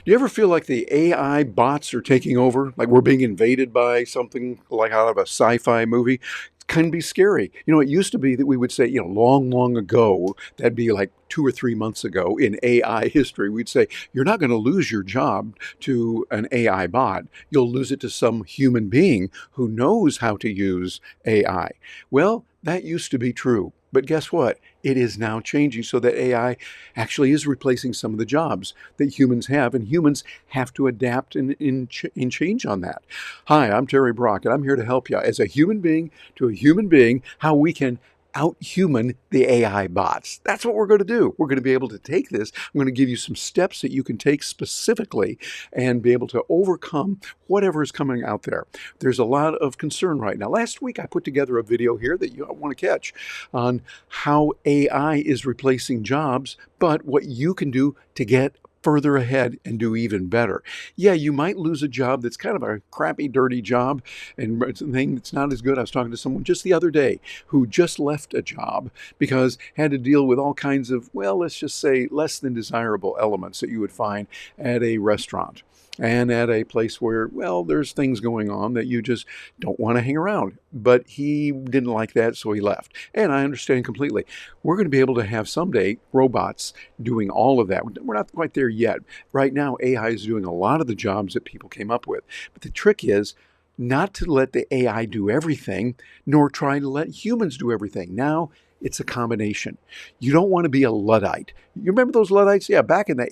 Do you ever feel like the AI bots are taking over? Like we're being invaded by something like out of a sci-fi movie? It can be scary. It used to be that we would say, long, long ago, that'd be like 2 or 3 months ago in AI history, we'd say, you're not going to lose your job to an AI bot. You'll lose it to some human being who knows how to use AI. Well, that used to be true. But guess what? It is now changing so that AI actually is replacing some of the jobs that humans have, and humans have to adapt and change on that. Hi, I'm Terry Brock, and I'm here to help you as a human being to a human being how we can out-human the AI bots. That's what we're going to do. We're going to be able to take this. I'm going to give you some steps that you can take specifically and be able to overcome whatever is coming out there. There's a lot of concern right now. Last week, I put together a video here that you want to catch on how AI is replacing jobs, but what you can do to get further ahead and do even better. Yeah, you might lose a job that's kind of a crappy, dirty job and something that's not as good. I was talking to someone just the other day who just left a job because had to deal with all kinds of, well, let's just say less than desirable elements that you would find at a restaurant and at a place where, well, there's things going on that you just don't want to hang around. But he didn't like that, so he left. And I understand completely. We're going to be able to have someday robots doing all of that. We're not quite there yet. Right now, AI is doing a lot of the jobs that people came up with. But the trick is not to let the AI do everything, nor try to let humans do everything. Now, it's a combination. You don't want to be a Luddite. You remember those Luddites? Yeah, back in the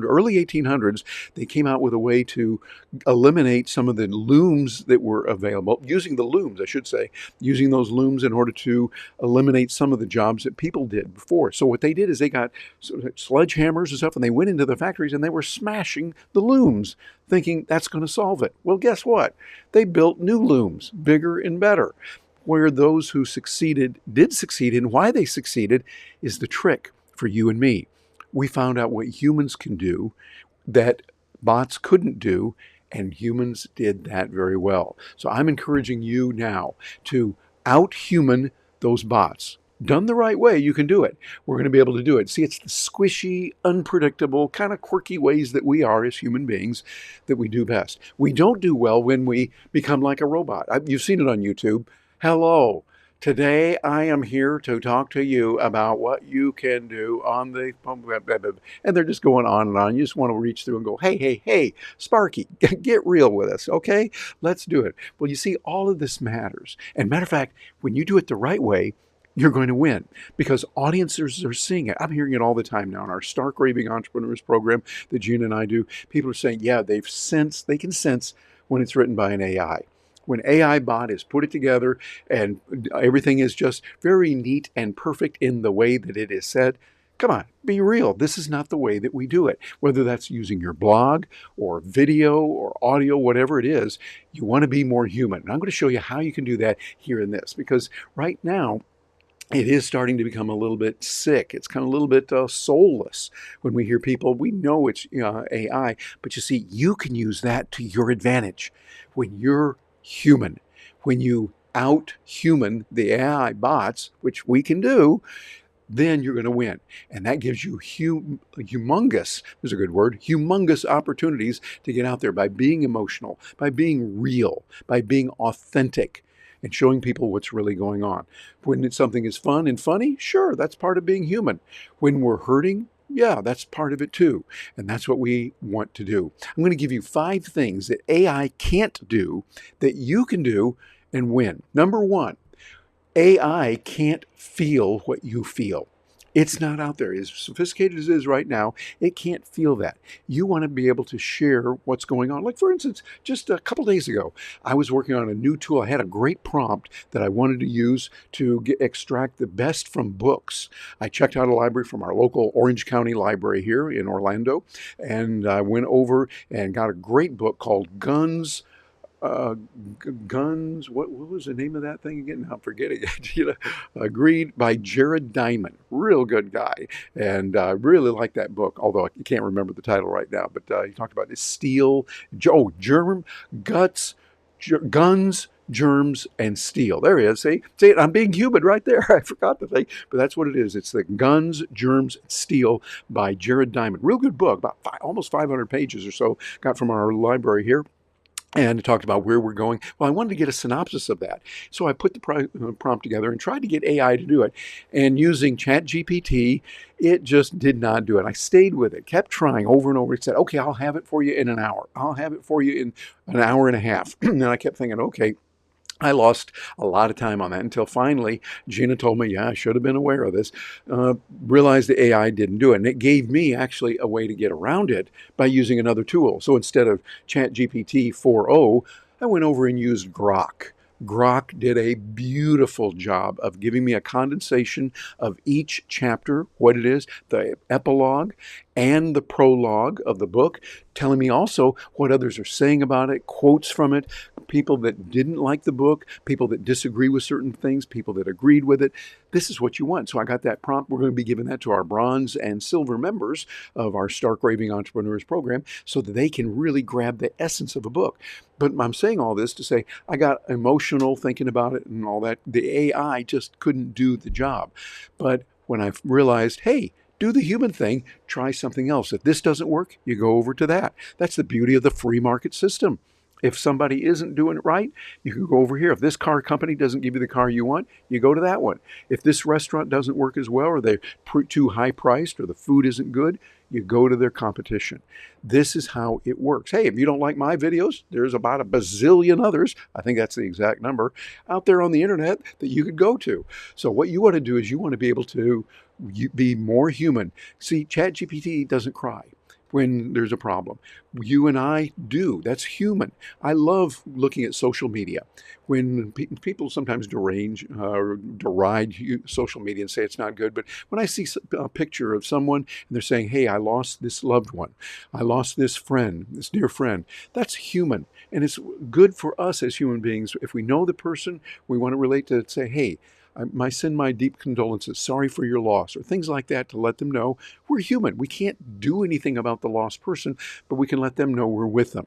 early 1800s, they came out with a way to eliminate some of the looms that were available, using the looms, I should say, using those looms in order to eliminate some of the jobs that people did before. So what they did is they got sledgehammers and stuff, and they went into the factories and they were smashing the looms, thinking that's going to solve it. Well, guess what? They built new looms, bigger and better. Where those who succeeded did succeed, and why they succeeded is the trick for you and me. We found out what humans can do that bots couldn't do, and humans did that very well. So I'm encouraging you now to out-human those bots. Done the right way, you can do it. We're going to be able to do it. See, it's the squishy, unpredictable, kind of quirky ways that we are as human beings that we do best. We don't do well when we become like a robot. You've seen it on YouTube. Hello. Today I am here to talk to you about what you can do on the, and they're just going on and on. You just want to reach through and go, hey, hey, hey, Sparky, get real with us, okay? Let's do it. Well, you see, all of this matters. And matter of fact, when you do it the right way, you're going to win because audiences are seeing it. I'm hearing it all the time now in our Stark Raving Entrepreneurs program that Gina and I do. People are saying, yeah, they can sense when it's written by an AI. When AI bot is put it together and everything is just very neat and perfect in the way that it is said, come on, be real. This is not the way that we do it. Whether that's using your blog or video or audio, whatever it is, you want to be more human. And I'm going to show you how you can do that here in this, because right now, it is starting to become a little bit sick. It's kind of a little bit soulless when we hear people. We know it's AI, but you see, you can use that to your advantage when you're human. When you out-human the AI bots, which we can do, then you're going to win. And that gives you humongous, there's a good word, humongous opportunities to get out there by being emotional, by being real, by being authentic, and showing people what's really going on. When something is fun and funny, sure, that's part of being human. When we're hurting, yeah, that's part of it too. And that's what we want to do. I'm going to give you 5 things that AI can't do that you can do and win. Number 1, AI can't feel what you feel. It's not out there. As sophisticated as it is right now, it can't feel that. You want to be able to share what's going on. Like, for instance, just a couple days ago, I was working on a new tool. I had a great prompt that I wanted to use to extract the best from books. I checked out a library from our local Orange County library here in Orlando, and I went over and got a great book called uh, Guns. What was the name of that thing again? Now I'm forgetting it. Agreed by Jared Diamond. Real good guy, and I really like that book. Although I can't remember the title right now, but he talked about this steel, Germ, guts, guns, germs, and steel. There he is. See it? I'm being human right there. I forgot the thing, but that's what it is. It's the Guns, Germs, and Steel by Jared Diamond. Real good book, about almost 500 pages or so. Got from our library here. And it talked about where we're going. Well, I wanted to get a synopsis of that. So I put the prompt together and tried to get AI to do it. And using ChatGPT, it just did not do it. I stayed with it, kept trying over and over. It said, okay, I'll have it for you in an hour. I'll have it for you in an hour and a half. And I kept thinking, okay, I lost a lot of time on that until finally Gina told me, yeah, I should have been aware of this, realized the AI didn't do it. And it gave me actually a way to get around it by using another tool. So instead of ChatGPT 4.0, I went over and used Grok. Grok did a beautiful job of giving me a condensation of each chapter, what it is, the epilogue and the prologue of the book, telling me also what others are saying about it, quotes from it, people that didn't like the book, people that disagree with certain things, people that agreed with it. This is what you want. So I got that prompt. We're going to be giving that to our bronze and silver members of our Stark Raving Entrepreneurs program so that they can really grab the essence of a book. But I'm saying all this to say I got emotional thinking about it and all that. The AI just couldn't do the job. But when I realized, hey, do the human thing, try something else. If this doesn't work, you go over to that. That's the beauty of the free market system. If somebody isn't doing it right, you can go over here. If this car company doesn't give you the car you want, you go to that one. If this restaurant doesn't work as well, or they're too high priced, or the food isn't good, you go to their competition. This is how it works. Hey, if you don't like my videos, there's about a bazillion others, I think that's the exact number, out there on the internet that you could go to. So what you want to do is you want to be able to be more human. See, ChatGPT doesn't cry when there's a problem. You and I do. That's human. I love looking at social media. When people sometimes deride social media and say it's not good, but when I see a picture of someone and they're saying, hey, I lost this loved one, I lost this friend, this dear friend, that's human. And it's good for us as human beings. If we know the person, we want to relate to it, say, hey, I send my deep condolences, sorry for your loss, or things like that to let them know we're human. We can't do anything about the lost person, but we can let them know we're with them.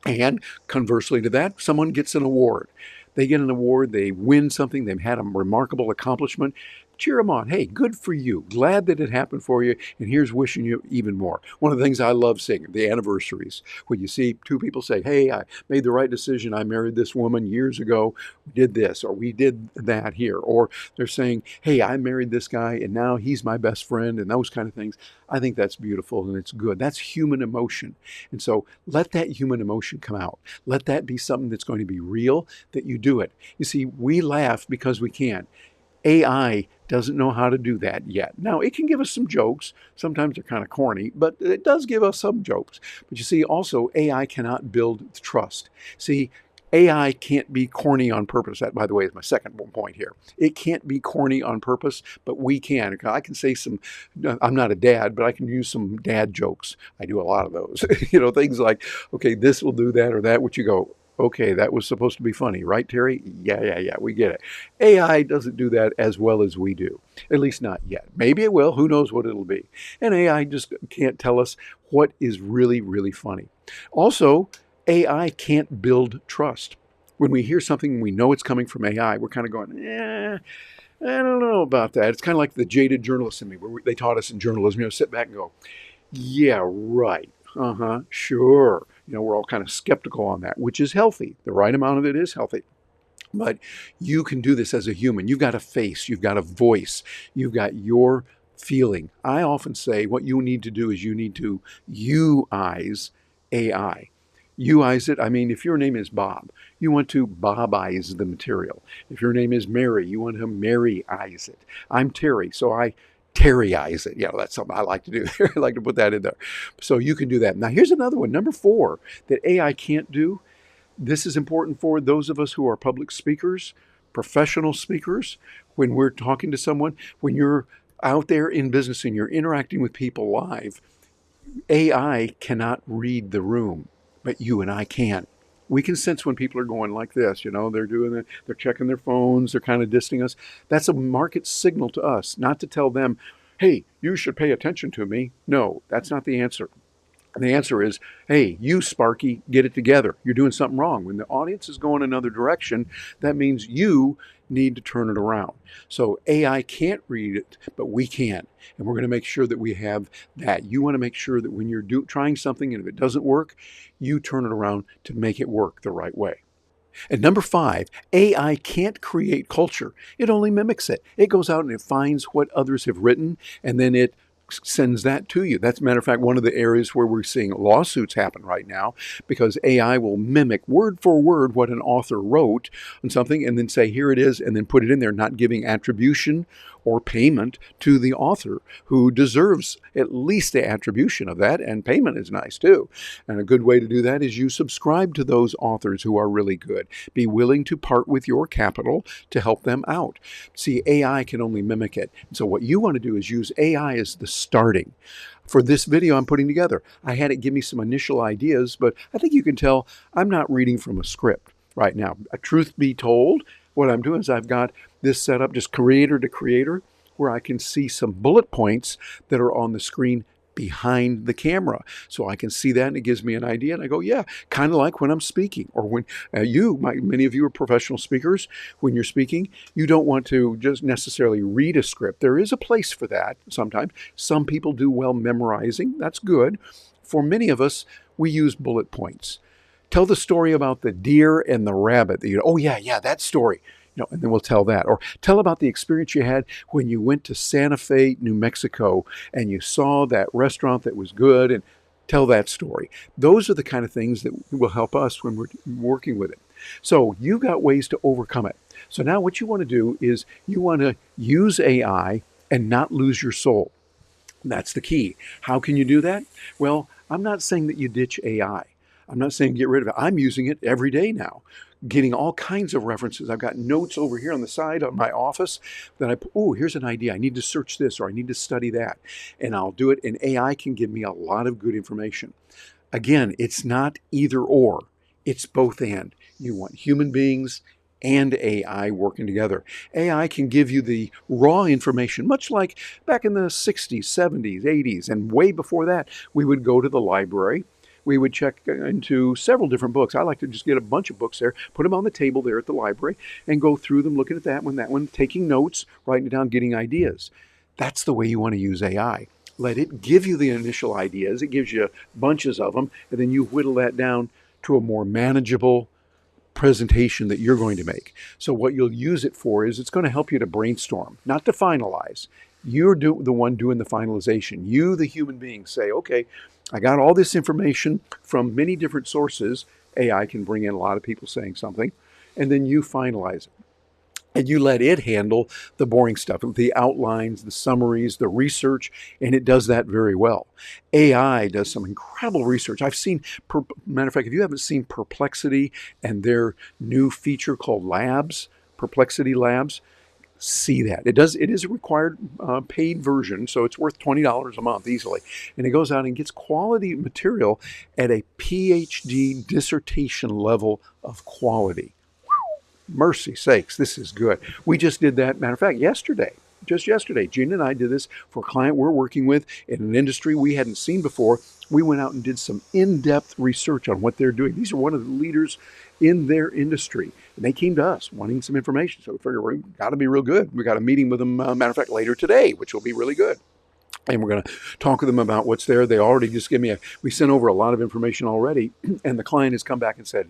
And conversely to that, someone gets an award. They get an award, they win something, they've had a remarkable accomplishment. Cheer them on. Hey, good for you. Glad that it happened for you, and here's wishing you even more. One of the things I love seeing, the anniversaries, when you see two people say, hey, I made the right decision, I married this woman years ago, we did this, or we did that here. Or they're saying, hey, I married this guy, and now he's my best friend, and those kind of things. I think that's beautiful, and it's good. That's human emotion. And so let that human emotion come out. Let that be something that's going to be real, that you do it. You see, we laugh because we can. AI doesn't know how to do that yet. Now, it can give us some jokes. Sometimes they're kind of corny, but it does give us some jokes. But you see, also, AI cannot build trust. See, AI can't be corny on purpose. That, by the way, is my second point here. It can't be corny on purpose, but we can. I can say some, I'm not a dad, but I can use some dad jokes. I do a lot of those. Things like, okay, this will do that or that, which you go, okay, that was supposed to be funny, right, Terry? Yeah, we get it. AI doesn't do that as well as we do, at least not yet. Maybe it will. Who knows what it'll be? And AI just can't tell us what is really, really funny. Also, AI can't build trust. When we hear something we know it's coming from AI, we're kind of going, I don't know about that. It's kind of like the jaded journalist in me, where they taught us in journalism, sit back and go, yeah, right. Sure. We're all kind of skeptical on that, which is healthy. The right amount of it is healthy. But you can do this as a human. You've got a face, you've got a voice, you've got your feeling. I often say what you need to do is you need to you-ize AI. You-ize it. I mean, if your name is Bob, you want to Bob-ize the material. If your name is Mary, you want to Mary-ize it. I'm Terry, so I Terry-ize it. That's something I like to do. I like to put that in there. So you can do that. Now, here's another one, number 4, that AI can't do. This is important for those of us who are public speakers, professional speakers. When we're talking to someone, when you're out there in business and you're interacting with people live, AI cannot read the room, but you and I can. We can sense when people are going like this, they're doing it, they're checking their phones, they're kind of distancing us. That's a market signal to us, not to tell them, hey, you should pay attention to me. No, that's not the answer. And the answer is, hey, you, Sparky, get it together. You're doing something wrong. When the audience is going another direction, that means you need to turn it around. So AI can't read it, but we can. And we're going to make sure that we have that. You want to make sure that when you're trying something and if it doesn't work, you turn it around to make it work the right way. And number five, AI can't create culture. It only mimics it. It goes out and it finds what others have written, and then it sends that to you. That's a matter of fact, one of the areas where we're seeing lawsuits happen right now, because AI will mimic word for word what an author wrote on something and then say, here it is, and then put it in there, not giving attribution or payment to the author, who deserves at least the attribution of that, and payment is nice too. And a good way to do that is you subscribe to those authors who are really good. Be willing to part with your capital to help them out. See, AI can only mimic it. So what you want to do is use AI as the starting. For this video I'm putting together, I had it give me some initial ideas, but I think you can tell I'm not reading from a script right now. Truth be told, what I'm doing is I've got this set up just creator to creator, where I can see some bullet points that are on the screen behind the camera. So I can see that and it gives me an idea. And I go, yeah, kind of like when I'm speaking, or when many of you are professional speakers. When you're speaking, you don't want to just necessarily read a script. There is a place for that sometimes. Some people do well memorizing. That's good. For many of us, we use bullet points. Tell the story about the deer and the rabbit. Oh yeah, that story. And then we'll tell that. Or tell about the experience you had when you went to Santa Fe, New Mexico, and you saw that restaurant that was good, and tell that story. Those are the kind of things that will help us when we're working with it. So you've got ways to overcome it. So now what you want to do is you want to use AI and not lose your soul. That's the key. How can you do that? Well, I'm not saying that you ditch AI. I'm not saying get rid of it. I'm using it every day now, getting all kinds of references. I've got notes over here on the side of my office that here's an idea. I need to search this, or I need to study that. And I'll do it, and AI can give me a lot of good information. Again, it's not either or, it's both and. You want human beings and AI working together. AI can give you the raw information, much like back in the 60s, 70s, 80s, and way before that, we would go to the library. We would check into several different books. I like to just get a bunch of books there, put them on the table there at the library, and go through them, looking at that one, taking notes, writing it down, getting ideas. That's the way you want to use AI. Let it give you the initial ideas. It gives you bunches of them, and then you whittle that down to a more manageable presentation that you're going to make. So what you'll use it for is it's going to help you to brainstorm, not to finalize. You're the one doing the finalization. You, the human being, say, okay, I got all this information from many different sources. AI can bring in a lot of people saying something, and then you finalize it. And you let it handle the boring stuff, the outlines, the summaries, the research, and it does that very well. AI does some incredible research. I've seen, matter of fact, if you haven't seen Perplexity and their new feature called Labs, Perplexity Labs, see that. It is a required paid version, so it's worth $20 a month easily. And it goes out and gets quality material at a PhD dissertation level of quality. Mercy sakes, this is good. We just did that, matter of fact, just yesterday. Gina and I did this for a client we're working with in an industry we hadn't seen before. We went out and did some in-depth research on what they're doing. These are one of the leaders in their industry. And they came to us wanting some information. So we figured we've got to be real good. We got a meeting with them, matter of fact, later today, which will be really good. And we're going to talk with them about what's there. They already just we sent over a lot of information already. And the client has come back and said,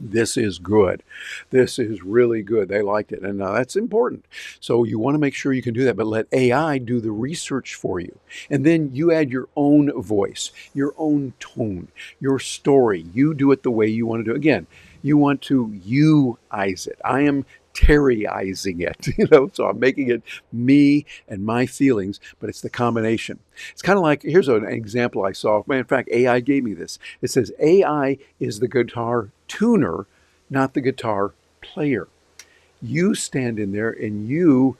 this is good. This is really good. They liked it. And that's important. So you want to make sure you can do that, but let AI do the research for you. And then you add your own voice, your own tone, your story. You do it the way you want to do it. Again, you want to you-ize it. I am Terry-izing it, so I'm making it me and my feelings, but it's the combination. It's kind of like, here's an example I saw. In fact, AI gave me this. It says AI is the guitar tuner, not the guitar player. You stand in there and you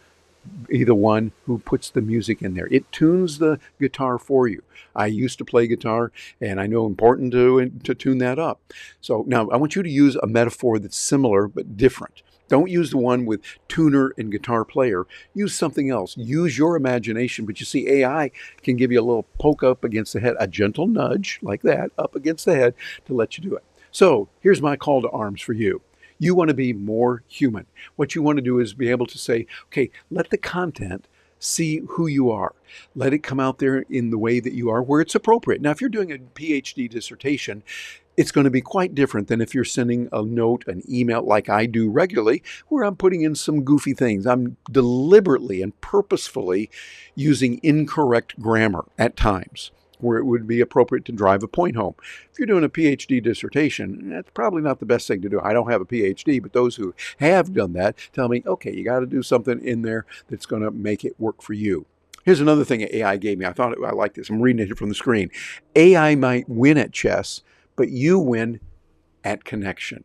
be the one who puts the music in there. It tunes the guitar for you. I used to play guitar, and I know important to tune that up. So now I want you to use a metaphor that's similar but different. Don't use the one with tuner and guitar player. Use something else. Use your imagination. But you see, AI can give you a little poke up against the head, a gentle nudge like that, up against the head to let you do it. So here's my call to arms for you. You want to be more human. What you want to do is be able to say, okay, let the content see who you are. Let it come out there in the way that you are, where it's appropriate. Now, if you're doing a PhD dissertation, it's going to be quite different than if you're sending a note, an email like I do regularly, where I'm putting in some goofy things. I'm deliberately and purposefully using incorrect grammar at times, where it would be appropriate to drive a point home. If you're doing a PhD dissertation, that's probably not the best thing to do. I don't have a PhD, but those who have done that tell me, okay, you got to do something in there that's going to make it work for you. Here's another thing that AI gave me. I like this. I'm reading it from the screen. AI might win at chess, but you win at connection.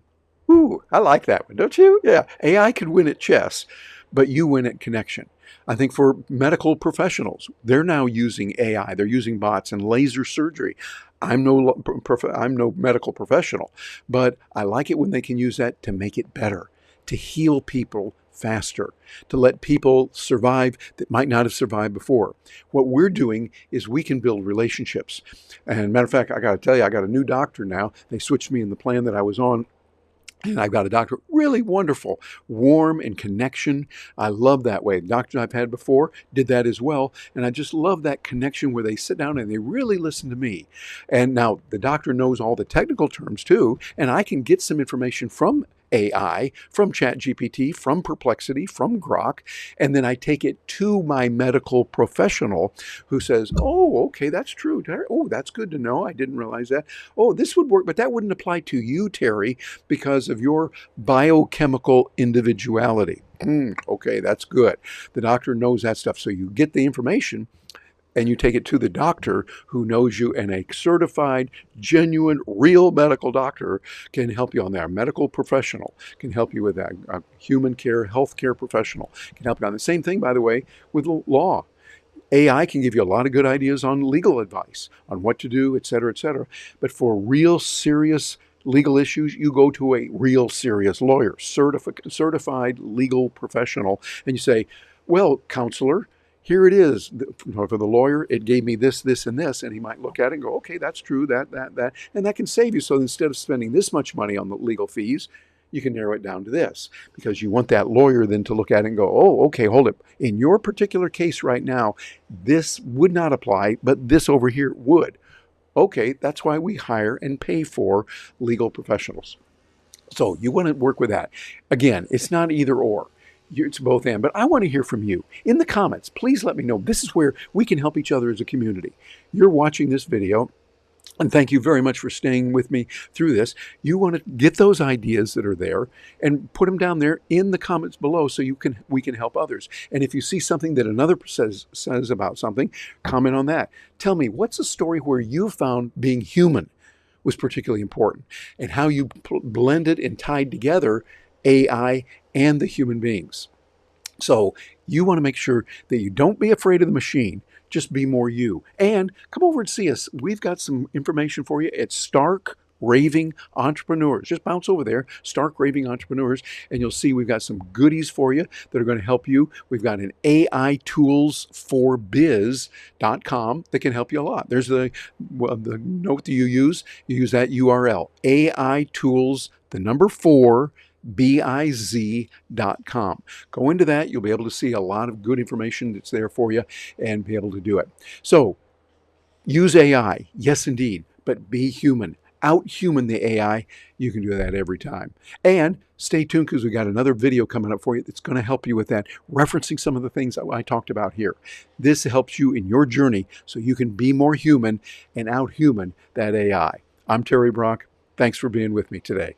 Ooh, I like that one, don't you? Yeah, AI could win at chess, but you win at connection. I think for medical professionals, they're now using AI. They're using bots in laser surgery. I'm no medical professional, but I like it when they can use that to make it better, to heal people faster, to let people survive that might not have survived before. What we're doing is we can build relationships. And matter of fact, I got to tell you, I got a new doctor now. They switched me in the plan that I was on. And I've got a doctor, really wonderful, warm and connection. I love that way. The doctors I've had before did that as well. And I just love that connection where they sit down and they really listen to me. And now the doctor knows all the technical terms too. And I can get some information from AI, from ChatGPT, from Perplexity, from Grok, and then I take it to my medical professional who says, oh, okay, that's true. Oh, that's good to know. I didn't realize that. Oh, this would work, but that wouldn't apply to you, Terry, because of your biochemical individuality. Okay, that's good. The doctor knows that stuff. So you get the information and you take it to the doctor who knows you, and a certified, genuine, real medical doctor can help you on that. A medical professional can help you with that. A human care, healthcare professional can help you on the same thing, by the way, with law. AI can give you a lot of good ideas on legal advice, on what to do, et cetera, et cetera. But for real serious legal issues, you go to a real serious lawyer, certified legal professional, and you say, well, counselor, here it is. For the lawyer, it gave me this, this, and this. And he might look at it and go, okay, that's true, that. And that can save you. So instead of spending this much money on the legal fees, you can narrow it down to this, because you want that lawyer then to look at it and go, oh, okay, hold it. In your particular case right now, this would not apply, but this over here would. Okay, that's why we hire and pay for legal professionals. So you want to work with that. Again, it's not either or. It's both and. But I want to hear from you in the comments. Please let me know. This is where we can help each other as a community. You're watching this video, and thank you very much for staying with me through this. You want to get those ideas that are there and put them down there in the comments below so we can help others. And if you see something that another says about something, comment on that. Tell me, what's a story where you found being human was particularly important, and how you blended and tied together AI and the human beings. So you want to make sure that you don't be afraid of the machine. Just be more you. And come over and see us. We've got some information for you at Stark Raving Entrepreneurs. Just bounce over there, Stark Raving Entrepreneurs, and you'll see we've got some goodies for you that are going to help you. We've got an AI tools for biz.com that can help you a lot. There's the note that you use that URL, AI tools, the number 4, biz.com. Go into that. You'll be able to see a lot of good information that's there for you and be able to do it. So use AI, yes indeed, but be human. Out-human the AI. You can do that every time. And stay tuned, because we got another video coming up for you that's going to help you with that, referencing some of the things that I talked about here. This helps you in your journey so you can be more human and out-human that AI. I'm Terry Brock. Thanks for being with me today.